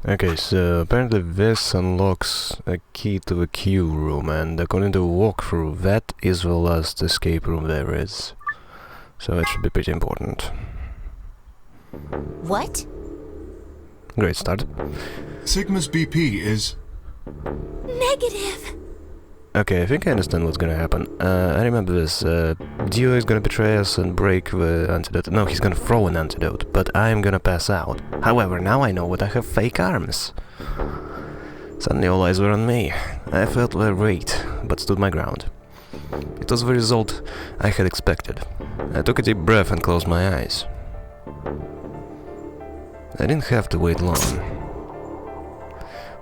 Okay, so apparently this unlocks a key to the queue room, and according to the walkthrough, that is the last escape room there is. So it should be pretty important. What? Great start. Sigma's BP is... Negative. Okay, I think I understand what's gonna happen. I remember this. Dio is gonna betray us and break the antidote. No, he's gonna throw an antidote, but I'm gonna pass out. However, now I know that I have fake arms. Suddenly all eyes were on me. I felt their weight, but stood my ground. It was the result I had expected. I took a deep breath and closed my eyes. I didn't have to wait long.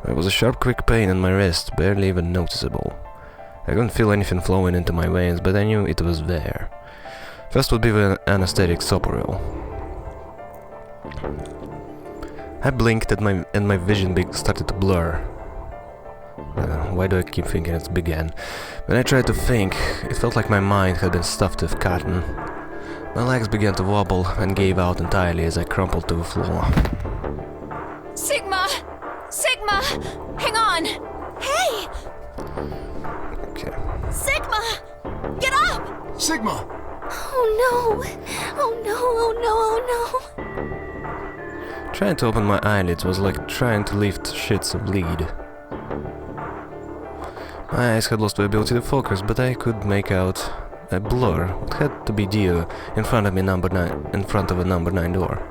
There was a sharp, quick pain in my wrist, barely even noticeable. I couldn't feel anything flowing into my veins, but I knew it was there. First would be the anesthetic soporil. I blinked and my vision started to blur. Why do I keep thinking it's began? When I tried to think, it felt like my mind had been stuffed with cotton. My legs began to wobble and gave out entirely as I crumpled to the floor. Sigma! Sigma! Hang on! Hey! Okay. Sigma! Get up! Sigma! Oh no! Oh no, oh no, oh no! Trying to open my eyelids was like trying to lift sheets of lead. My eyes had lost the ability to focus, but I could make out a blur. It had to be Dio in front of me, in front of a number 9 door.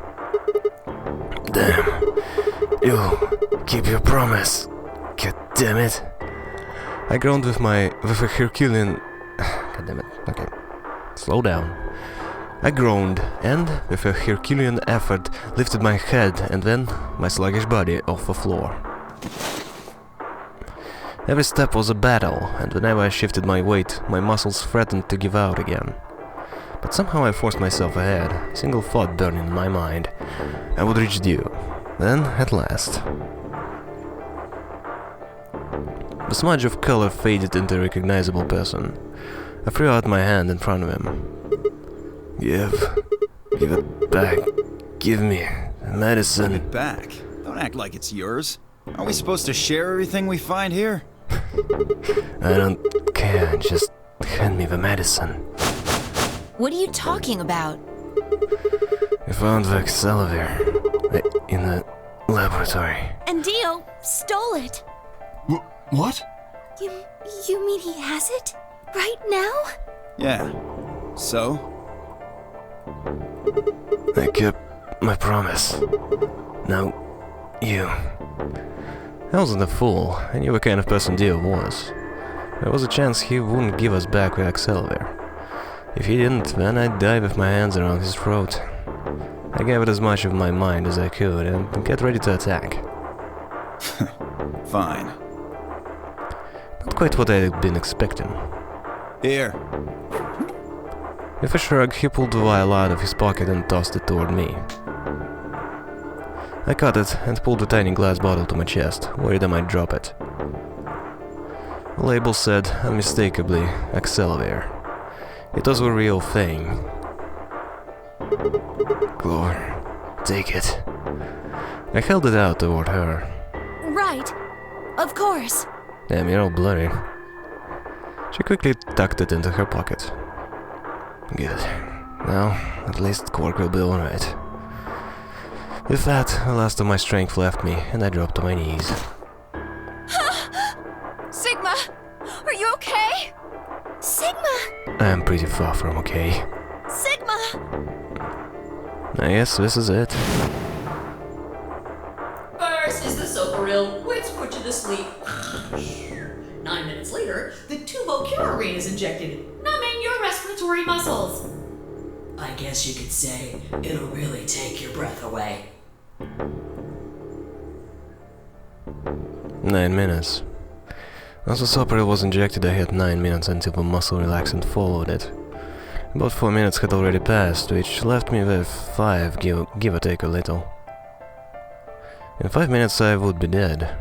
Damn. You keep your promise. God damn it. I groaned with a Herculean... God damn it. Okay. Slow down. I groaned and, with a Herculean effort, lifted my head and then my sluggish body off the floor. Every step was a battle, and whenever I shifted my weight, my muscles threatened to give out again. But somehow I forced myself ahead, a single thought burning in my mind. I would reach Dio. Then, at last. The smudge of color faded into a recognizable person. I threw out my hand in front of him. Give it back. Give me medicine. Give it back? Don't act like it's yours. Aren't we supposed to share everything we find here? I don't care, just hand me the medicine. What are you talking about? We found the Excalibur in the laboratory. And Dio stole it. What? You mean he has it? Right now? Yeah. So? I kept my promise. Now, you. I wasn't a fool. I knew what kind of person Dio was. There was a chance he wouldn't give us back the Excalibur. If he didn't, then I'd die with my hands around his throat. I gave it as much of my mind as I could and get ready to attack. Fine. Not quite what I had been expecting. Here. With a shrug, he pulled the vial out of his pocket and tossed it toward me. I caught it and pulled the tiny glass bottle to my chest, worried I might drop it. The label said, unmistakably, Excalibur. It was a real thing. Clover, take it. I held it out toward her. Right. Of course. Damn, you're all blurry. She quickly tucked it into her pocket. Good. Now, at least Quark will be alright. With that, the last of my strength left me, and I dropped to my knees. Sigma! Are you okay? Sigma! I am pretty far from okay. Sigma! I guess this is it. First is the soporil, which puts you to sleep. 9 minutes later, the tubocurarine is injected, numbing your respiratory muscles. I guess you could say it'll really take your breath away. 9 minutes. Once the soporil was injected, I had 9 minutes until the muscle relaxant followed it. About 4 minutes had already passed, which left me with 5, give or take a little. In 5 minutes I would be dead.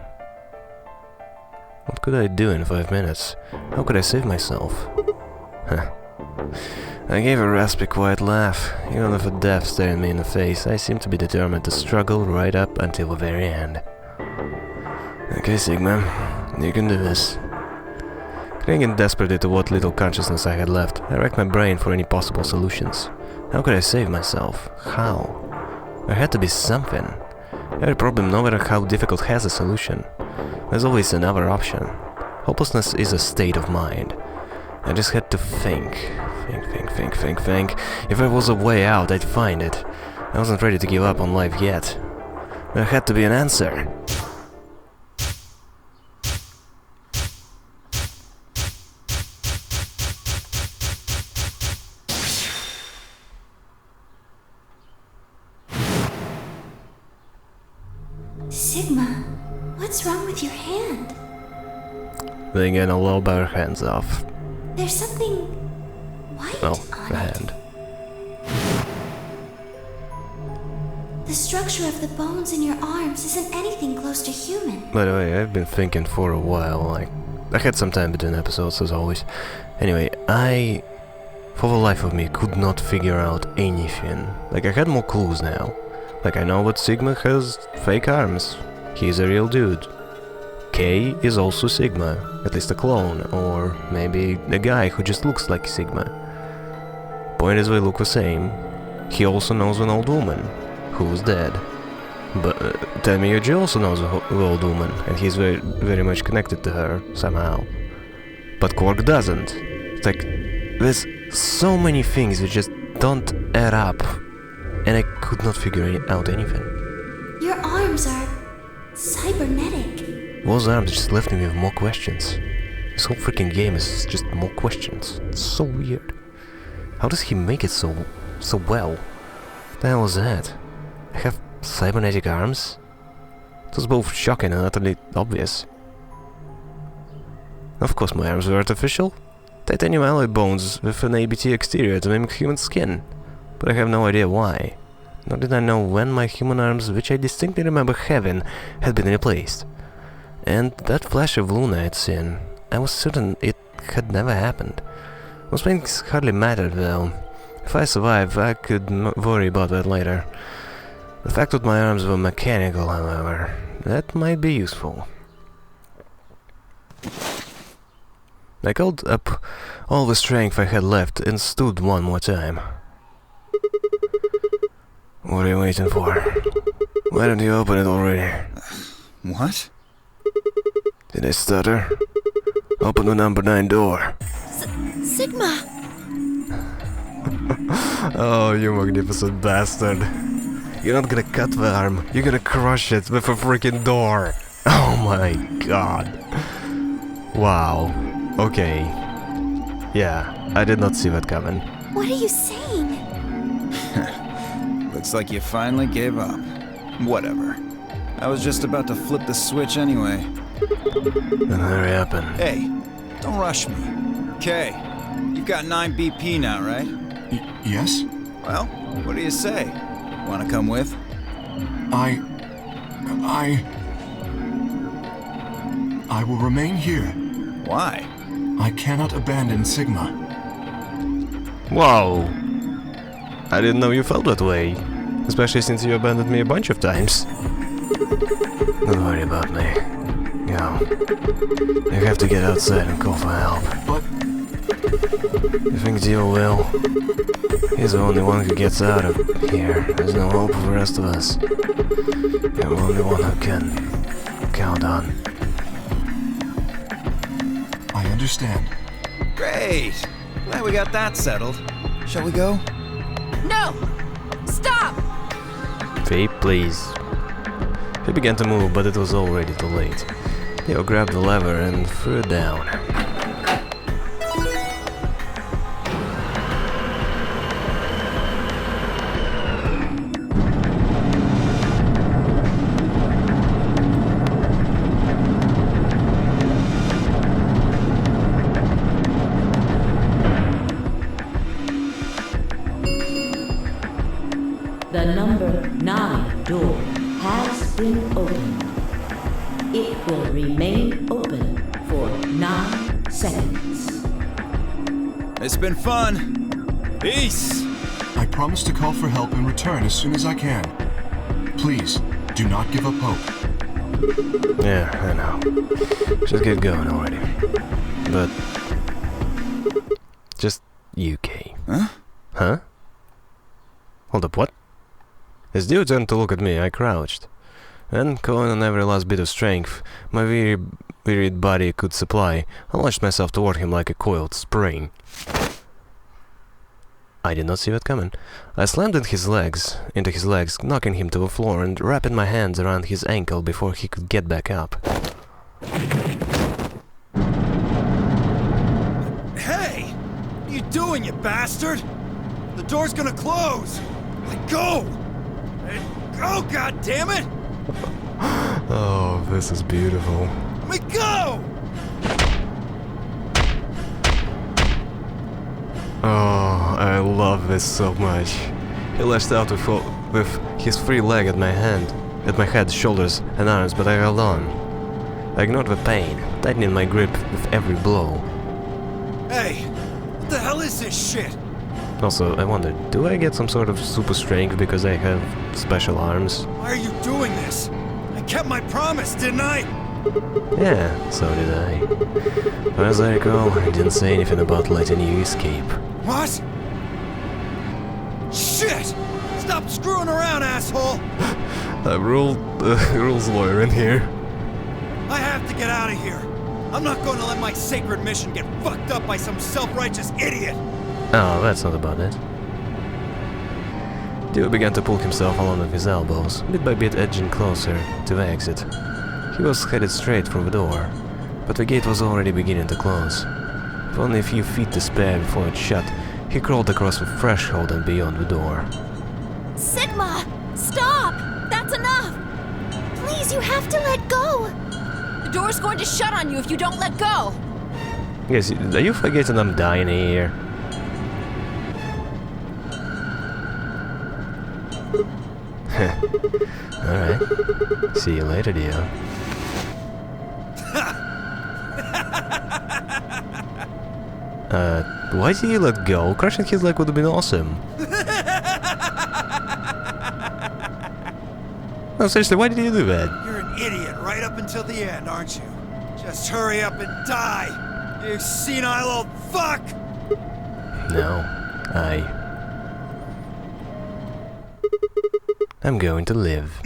What could I do in 5 minutes? How could I save myself? Huh. I gave a raspy, quiet laugh. Even with a death staring me in the face, I seemed to be determined to struggle right up until the very end. Okay, Sigma, you can do this. Clinging desperately to what little consciousness I had left, I racked my brain for any possible solutions. How could I save myself? How? There had to be something. Every problem, no matter how difficult, has a solution. There's always another option. Hopelessness is a state of mind. I just had to think. Think. If there was a way out, I'd find it. I wasn't ready to give up on life yet. There had to be an answer. Sigma, what's wrong with your hand? They get a little better hands off. There's something white Well, on the it. hand. The structure of the bones in your arms isn't anything close to human. By the way, I've been thinking for a while, I had some time between episodes as always. Anyway, I, for the life of me, could not figure out anything. I had more clues now. I know that Sigma has fake arms. He's a real dude. K is also Sigma, at least a clone, or maybe a guy who just looks like Sigma. Point is, they look the same. He also knows an old woman, who's dead. But tell me, Yuji also knows the old woman, and he's very much connected to her, somehow. But Quark doesn't. It's there's so many things that just don't add up, and I could not figure out anything. Your arms are cybernetic. Those arms just left me with more questions. This whole freaking game is just more questions. It's so weird. How does he make it so well? What the hell was that? I have cybernetic arms? It was both shocking and utterly obvious. Of course my arms were artificial. Titanium alloy bones with an ABT exterior to mimic human skin. But I have no idea why. Nor did I know when my human arms, which I distinctly remember having, had been replaced. And that flash of Luna I'd seen, I was certain it had never happened. Most things hardly mattered though. If I survive, I could worry about that later. The fact that my arms were mechanical, however, that might be useful. I called up all the strength I had left and stood one more time. What are you waiting for? Why don't you open it already? What? Did I stutter? Open the number 9 door. Sigma! Oh, you magnificent bastard. You're not gonna cut the arm, you're gonna crush it with a freaking door. Oh my god. Wow. Okay. Yeah, I did not see that coming. What are you saying? Looks like you finally gave up. Whatever. I was just about to flip the switch anyway. Then hurry up and... Hey, don't rush me. Okay, you've got 9 BP now, right? Yes? Well, what do you say? Wanna come with? I will remain here. Why? I cannot abandon Sigma. Whoa! I didn't know you felt that way. Especially since you abandoned me a bunch of times. Don't worry about me. Go. You have to get outside and call for help. But You think Dio will? He's the only one who gets out of here. There's no hope for the rest of us. You're the only one who can count on. I understand. Great! Glad we got that settled. Shall we go? No! Stop! Faye, please. He began to move, but it was already too late. Dio grabbed the lever and threw it down. The number 9 door has been opened. It will remain open for 9 seconds. It's been fun. Peace! I promise to call for help and return as soon as I can. Please, do not give up hope. Yeah, I know. Just get going already. But... just UK. Huh? Huh? Hold up, what? As Dio turned to look at me, I crouched. And, calling on every last bit of strength my wearied body could supply, I launched myself toward him like a coiled spring. I did not see that coming. I slammed into his legs, knocking him to the floor and wrapping my hands around his ankle before he could get back up. Hey! What are you doing, you bastard? The door's gonna close! Let go! Let go, goddammit! Oh, this is beautiful. Let me go! Oh, I love this so much. He lashed out with his free leg at my head, shoulders, and arms, but I held on. I ignored the pain, tightening my grip with every blow. Hey! What the hell is this shit? Also, I wondered, do I get some sort of super strength because I have special arms? Why are you doing this? I kept my promise, didn't I? Yeah, so did I. But as I recall, I didn't say anything about letting you escape. What? Shit! Stop screwing around, asshole! I'm rules lawyer in here. I have to get out of here. I'm not going to let my sacred mission get fucked up by some self-righteous idiot. Oh, that's not about it. Dio began to pull himself along with his elbows, bit by bit edging closer to the exit. He was headed straight for the door, but the gate was already beginning to close. With only a few feet to spare before it shut, he crawled across the threshold and beyond the door. Sigma! Stop! That's enough! Please, you have to let go! The door's going to shut on you if you don't let go. Guys, are you forgetting I'm dying here? Alright. See you later, Dio. Why did you let go? Crushing his leg would have been awesome. No, seriously, why did you do that? You're an idiot right up until the end, aren't you? Just hurry up and die, you senile old fuck! No, I'm going to live.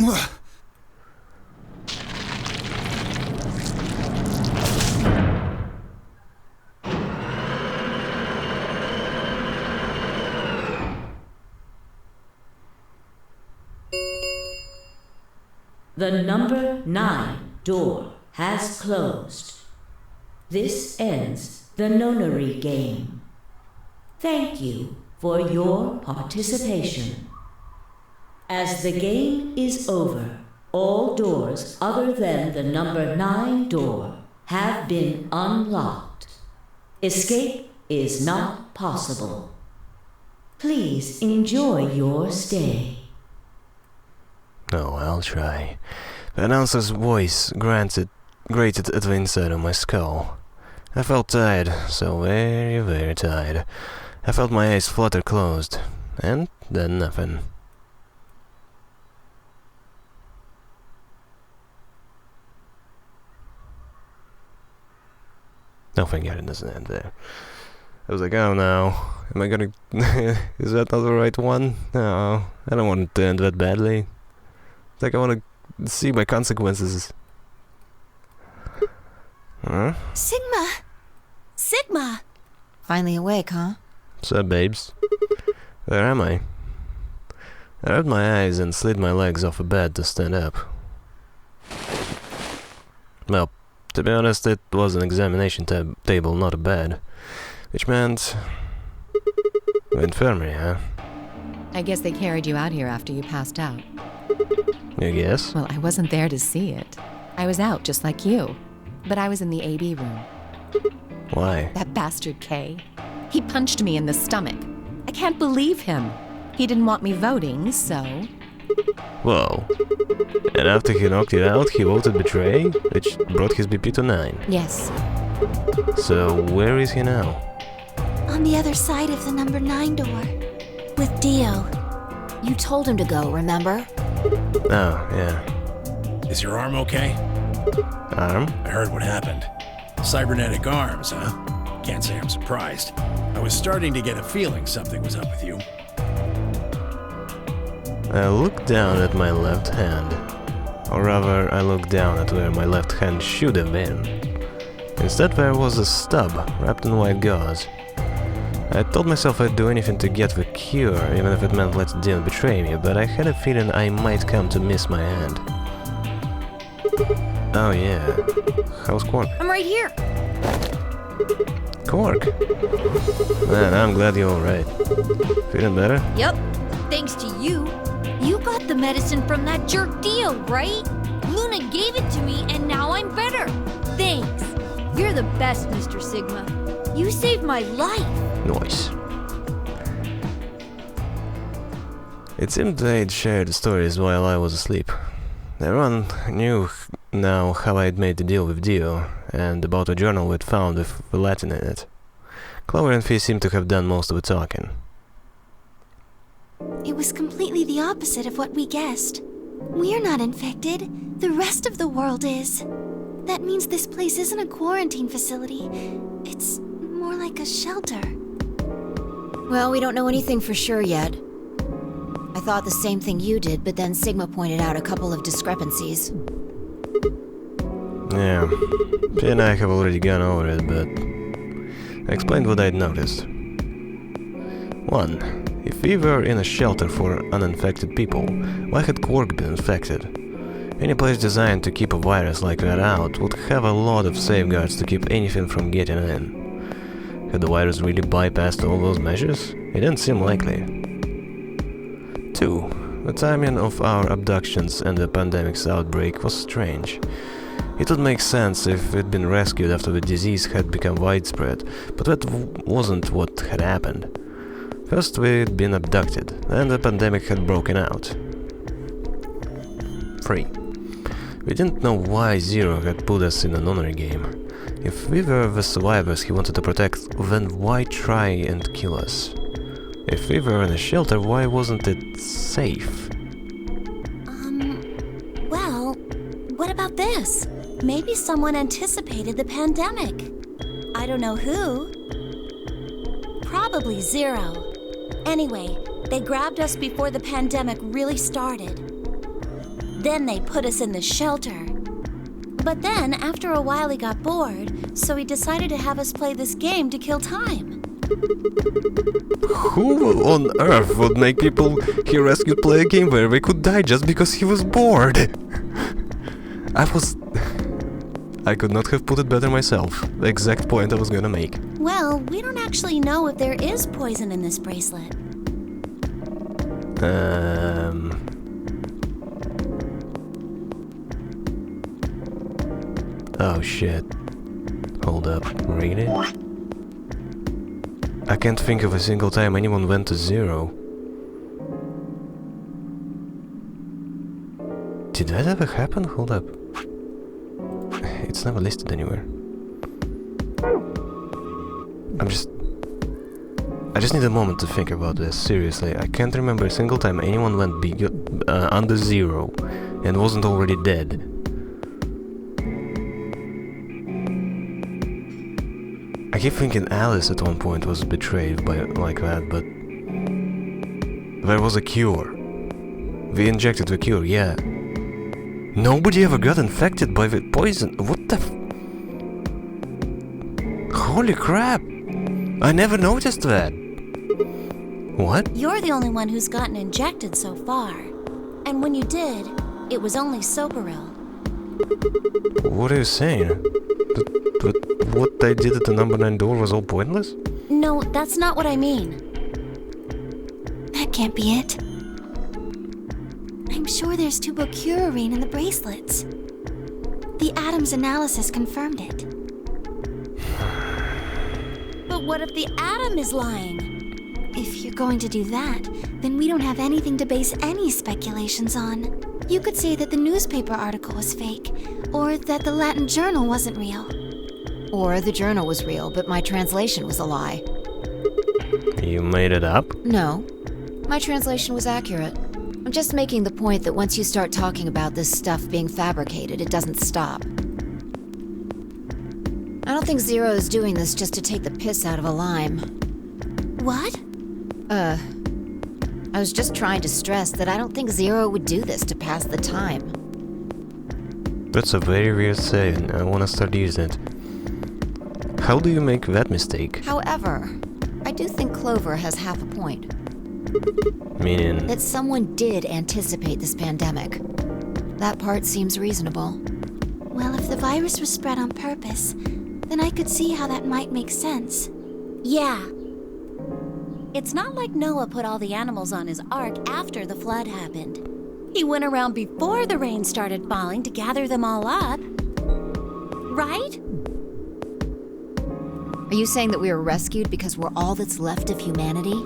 The number 9 door has closed. This ends the nonary game. Thank you for your participation. As the game is over, all doors other than the number 9 door have been unlocked. Escape is not possible. Please enjoy your stay. Oh, I'll try. The announcer's voice grated at the inside of my skull. I felt tired, so very, very tired. I felt my eyes flutter closed, and then nothing. No, thank God it doesn't end there. I was like, oh no, am I gonna... is that not the right one? No, I don't want it to end that badly. It's like I want to see my consequences. Huh? Sigma! Sigma! Finally awake, huh? What's up, babes? Where am I? I rubbed my eyes and slid my legs off a bed to stand up. Well, to be honest, it was an examination table, not a bed. Which meant... infirmary, huh? I guess they carried you out here after you passed out. You guess? Well, I wasn't there to see it. I was out just like you. But I was in the AB room. Why? That bastard Kay. He punched me in the stomach. I can't believe him. He didn't want me voting, so... Whoa. And after he knocked it out, he voted betray, which brought his BP to 9. Yes. So, where is he now? On the other side of the number 9 door. With Dio. You told him to go, remember? Oh, yeah. Is your arm okay? Arm? I heard what happened. Cybernetic arms, huh? Can't say I'm surprised. I was starting to get a feeling something was up with you. I looked down at my left hand. Or rather, I looked down at where my left hand should have been. Instead, there was a stub wrapped in white gauze. I told myself I'd do anything to get the cure, even if it meant letting Dean betray me, but I had a feeling I might come to miss my hand. Oh yeah. How's Quark? I'm right here. Quark? Man, I'm glad you're alright. Feeling better? Yep. Thanks to you. You got the medicine from that jerk Dio, right? Luna gave it to me and now I'm better. Thanks. You're the best, Mr. Sigma. You saved my life. Nice. It seemed they'd shared stories while I was asleep. Everyone knew now how I'd made the deal with Dio, and about a journal we'd found with the Latin in it. Clover and Fee seemed to have done most of the talking. It was completely the opposite of what we guessed. We're not infected. The rest of the world is. That means this place isn't a quarantine facility. It's more like a shelter. Well, we don't know anything for sure yet. I thought the same thing you did, but then Sigma pointed out a couple of discrepancies. Yeah, Fee and I have already gone over it, but I explained what I'd noticed. 1. If we were in a shelter for uninfected people, why had Quark been infected? Any place designed to keep a virus like that out would have a lot of safeguards to keep anything from getting in. Had the virus really bypassed all those measures? It didn't seem likely. 2. The timing of our abductions and the pandemic's outbreak was strange. It would make sense if we'd been rescued after the disease had become widespread, but that wasn't what had happened. First we'd been abducted, and the pandemic had broken out. 3. We didn't know why Zero had put us in a nonary game. If we were the survivors he wanted to protect, then why try and kill us? If we were in a shelter, why wasn't it safe? Well, what about this? Maybe someone anticipated the pandemic. I don't know who. Probably Zero. Anyway, they grabbed us before the pandemic really started. Then they put us in the shelter. But then, after a while, he got bored, so he decided to have us play this game to kill time. Who on earth would make people he rescued play a game where they could die just because he was bored? I could not have put it better myself. The exact point I was gonna make. Well, we don't actually know if there is poison in this bracelet. Oh shit. Hold up, really? I can't think of a single time anyone went to Zero. Did that ever happen? Hold up. It's never listed anywhere. I just need a moment to think about this, seriously. I can't remember a single time anyone went under Zero and wasn't already dead. I keep thinking Alice at one point was betrayed by like that, but there was a cure. We injected the cure, yeah. Nobody ever got infected by the poison. What the Holy crap! I never noticed that. What? You're the only one who's gotten injected so far. And when you did, it was only Soparil. What are you saying? What I did at the number 9 door was all pointless? No, that's not what I mean. That can't be it. I'm sure there's tubocurarine in the bracelets. The Adams analysis confirmed it. But what if the Atom is lying? If you're going to do that, then we don't have anything to base any speculations on. You could say that the newspaper article was fake, or that the Latin journal wasn't real. Or the journal was real, but my translation was a lie. You made it up? No. My translation was accurate. I'm just making the point that once you start talking about this stuff being fabricated, it doesn't stop. I don't think Zero is doing this just to take the piss out of a lime. What? I was just trying to stress that I don't think Zero would do this to pass the time. That's a very weird saying. I wanna start using it. How do you make that mistake? However, I do think Clover has half a point. Meaning... That someone did anticipate this pandemic. That part seems reasonable. Well, if the virus was spread on purpose, then I could see how that might make sense. Yeah. It's not like Noah put all the animals on his ark after the flood happened. He went around before the rain started falling to gather them all up. Right? Are you saying that we were rescued because we're all that's left of humanity?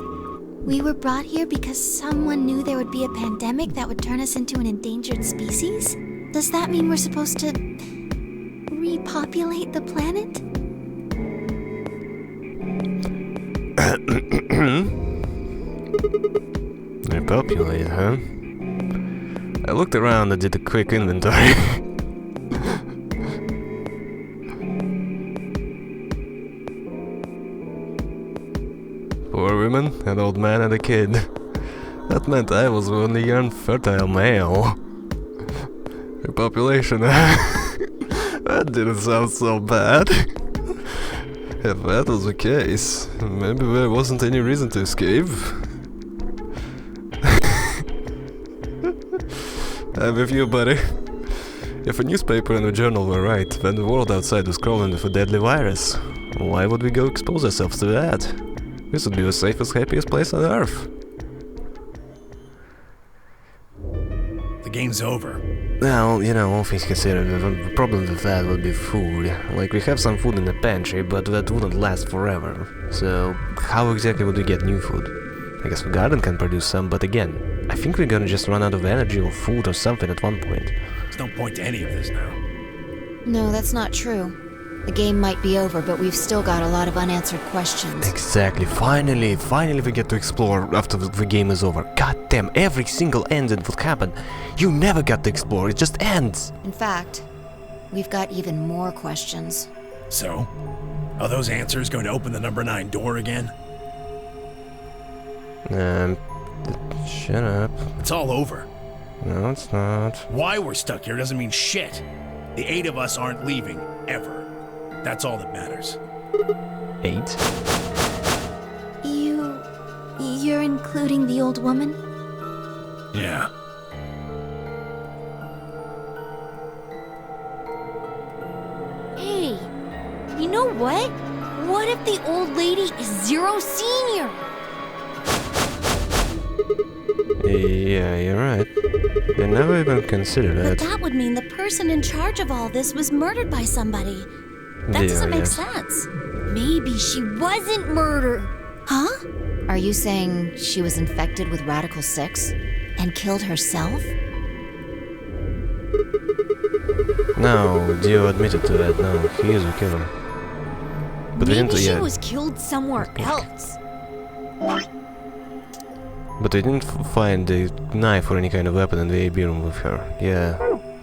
We were brought here because someone knew there would be a pandemic that would turn us into an endangered species? Does that mean we're supposed to repopulate the planet? Repopulate, huh? I looked around and did a quick inventory. Four women, an old man and a kid. That meant I was the only unfertile male. Repopulation, that didn't sound so bad. If that was the case, maybe there wasn't any reason to escape. I'm with you, buddy. If a newspaper and a journal were right, then the world outside was crawling with a deadly virus. Why would we go expose ourselves to that? This would be the safest, happiest place on Earth. The game's over. Well, you know, all things considered, the problem with that would be food. Like, we have some food in the pantry, but that wouldn't last forever. So, how exactly would we get new food? I guess the garden can produce some, but again, I think we're gonna just run out of energy or food or something at one point. There's no point to any of this now. No, that's not true. The game might be over, but we've still got a lot of unanswered questions. Exactly. Finally we get to explore after the game is over. God damn, every single end that would happen, you never got to explore, it just ends. In fact, we've got even more questions. So, are those answers going to open the number 9 door again? Shut up. It's all over. No, it's not. Why we're stuck here doesn't mean shit. The 8 of us aren't leaving, ever. That's all that matters. 8? You're including the old woman? Yeah. Hey, you know what? What if the old lady is Zero Senior? Yeah, you're right. I never even considered But that. that would mean the person in charge of all this was murdered by somebody. That doesn't make sense. Maybe she wasn't murdered. Huh? Are you saying she was infected with Radical 6 and killed herself? No, Dio admitted to that. No, he is a killer. But we Maybe didn't. she was killed somewhere else. But we didn't find a knife or any kind of weapon in the AB room with her. Yeah,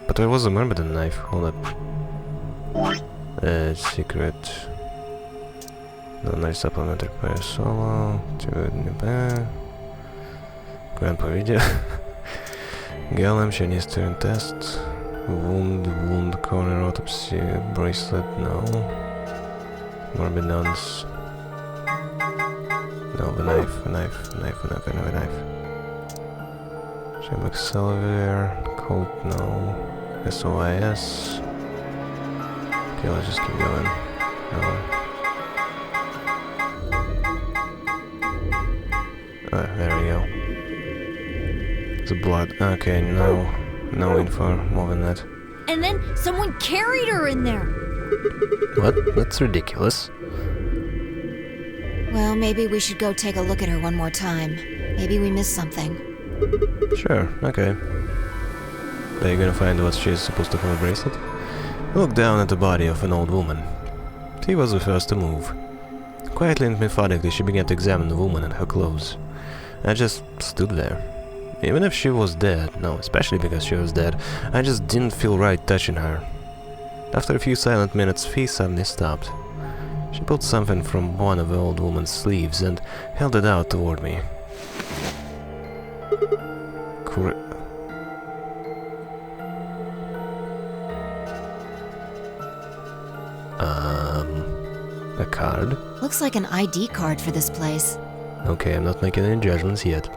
but there was a Myrmidon knife. Hold up. Secret. No, supplementary player solo. Grandpa video. Golem, Chinese turn test. Wound corner autopsy bracelet. No. Myrmidons. No, a knife. Jam Accelerator, Coat, no. SOIS. Okay, let's just keep going. No. There we go. The blood. Okay, no info more than that. And then someone carried her in there. What? That's ridiculous. Well, maybe we should go take a look at her one more time. Maybe we missed something. Sure, okay. Are you gonna find what she's supposed to have a bracelet? Look down at the body of an old woman. She was the first to move. Quietly and methodically she began to examine the woman and her clothes. I just stood there. Even if she was dead, no, especially because she was dead, I just didn't feel right touching her. After a few silent minutes, Fee suddenly stopped. She pulled something from one of the old woman's sleeves and held it out toward me. A card? Looks like an ID card for this place. Okay, I'm not making any judgments yet.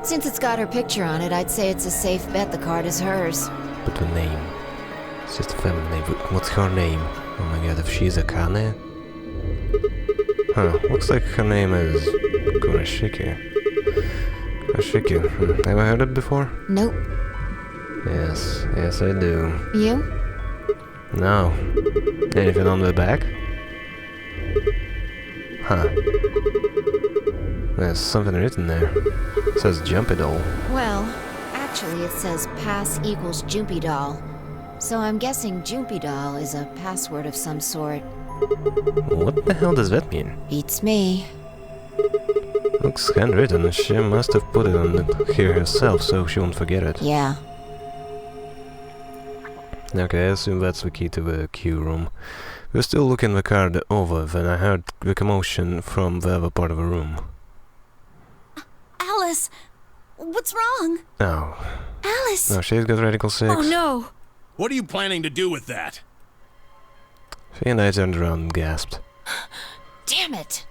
Since it's got her picture on it, I'd say it's a safe bet the card is hers. But the name... It's just a feminine name. What's her name? Oh my god, if she's a Kane? Huh, looks like her name is... Kurashiki. Kurashiki. Ever heard it before? Nope. Yes, yes I do. You? No. Anything on the back? Huh. There's something written there. It says Jumpy Doll. Well, actually it says pass equals Jumpy Doll. So I'm guessing Jumpy Doll is a password of some sort. What the hell does that mean? Beats me. Looks handwritten. She must have put it on here herself so she won't forget it. Yeah. Okay, I assume that's the key to the queue room. We were still looking the card over when I heard the commotion from the other part of the room. Alice! What's wrong? No. Alice! No, she's got Radical 6. Oh no! What are you planning to do with that? She and I turned around and gasped. Damn it!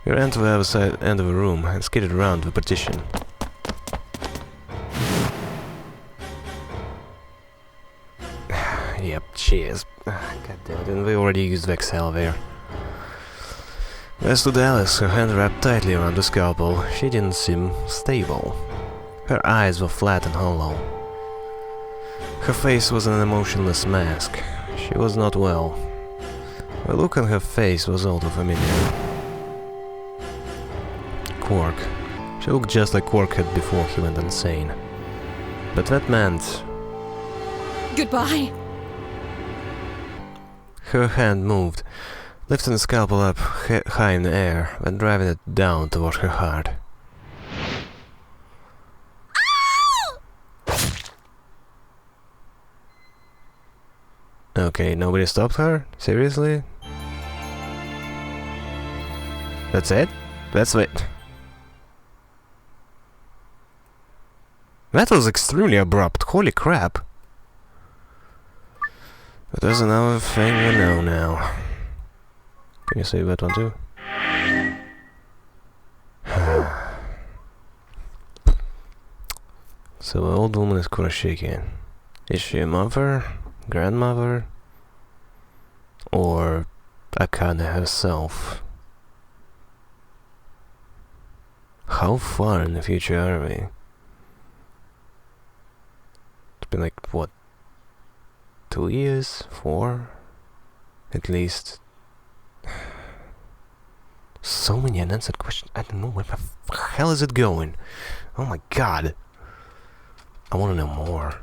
We ran to the other side end of the room and skidded around the partition. Yep, she is. God damn it, and we already used Vex there. As to Alice, her hand wrapped tightly around the scalpel, she didn't seem stable. Her eyes were flat and hollow. Her face was an emotionless mask. She was not well. The look on her face was all too familiar. Quark. She looked just like Quark had before he went insane. But that meant... Goodbye. Her hand moved, lifting the scalpel up high in the air, and driving it down toward her heart. Okay, nobody stopped her? Seriously? That's it? That's it. That was extremely abrupt, holy crap. But there's another thing we know now. Can you save that one too? So the old woman is Kurashiki. Is she a mother? Grandmother? Or Akane herself? How far in the future are we? It's been like, what? 2 years? 4? At least. So many unanswered questions. I don't know where the hell is it going. Oh my god. I want to know more.